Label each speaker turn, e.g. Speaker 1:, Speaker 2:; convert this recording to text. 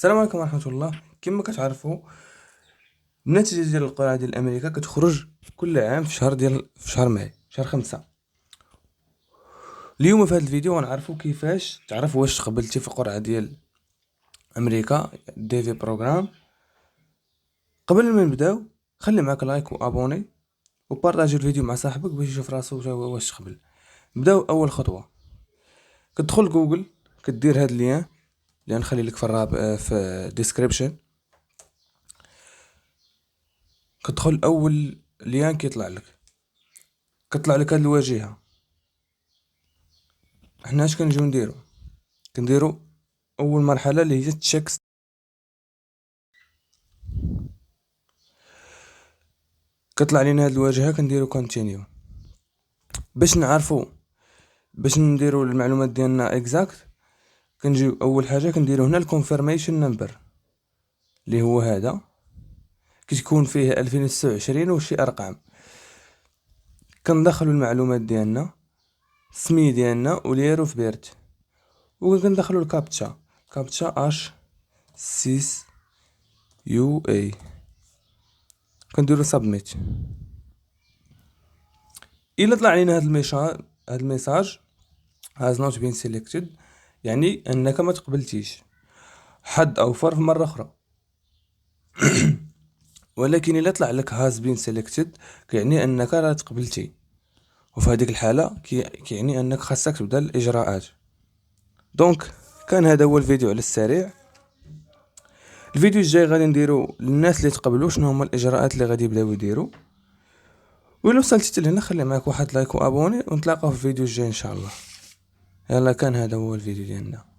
Speaker 1: السلام عليكم ورحمة الله. كما كتعرفوا النتيجة ديال القرعة ديال أمريكا كتخرج كل عام في شهر ماي، شهر 5. اليوم في هذا الفيديو غنعرفوا كيفاش تعرف واش قبلتي في القرعة ديال أمريكا دي في بروغرام. قبل ما نبداو خلي معاك لايك وابوني وبارطاجي الفيديو مع صاحبك باش يشوف راسو واش قبل. نبداو اول خطوة، كتدخل جوجل، كدير هاد اللين اللي غنخلي لك في الديسكريبشن. كتدخل اول لين كيطلع لك هاد الواجهة. حنا اش كنجيو كنديرو اول مرحلة اللي هي تشيك. كطلع لينا هاد الواجهة كنديرو كونتينيو باش نديرو المعلومات ديالنا اكزاكت. كنجيو اول حاجة كنديرو هنا الكونفيرميشن نمبر اللي هو هذا، كتكون فيه 2026 وشي ارقام. كندخلو المعلومات ديالنا، السمي ديالنا وليير اوف بيرت، وكندخلو الكابتشا اش 6 يو اي. كنديرو سبميت. الا طلع لينا هاد الميساج has not been selected، يعني انك ما تقبلتيش، حد اوفر في مره اخرى. ولكن الا طلع لك has been selected كيعني انك راه تقبلتي، وفي هذيك الحاله كيعني انك خاصك تبدا الاجراءات. دونك كان هذا هو الفيديو على السريع. الفيديو الجاي غادي نديرو للناس اللي تقبلوا شنو هما الاجراءات اللي غادي يبداو يديروا. وإلا وصلتي لهنا خلي معاك واحد لايك وابوني، ونتلاقاو في الفيديو الجاي ان شاء الله. يلا كان هذا هو الفيديو ديالنا.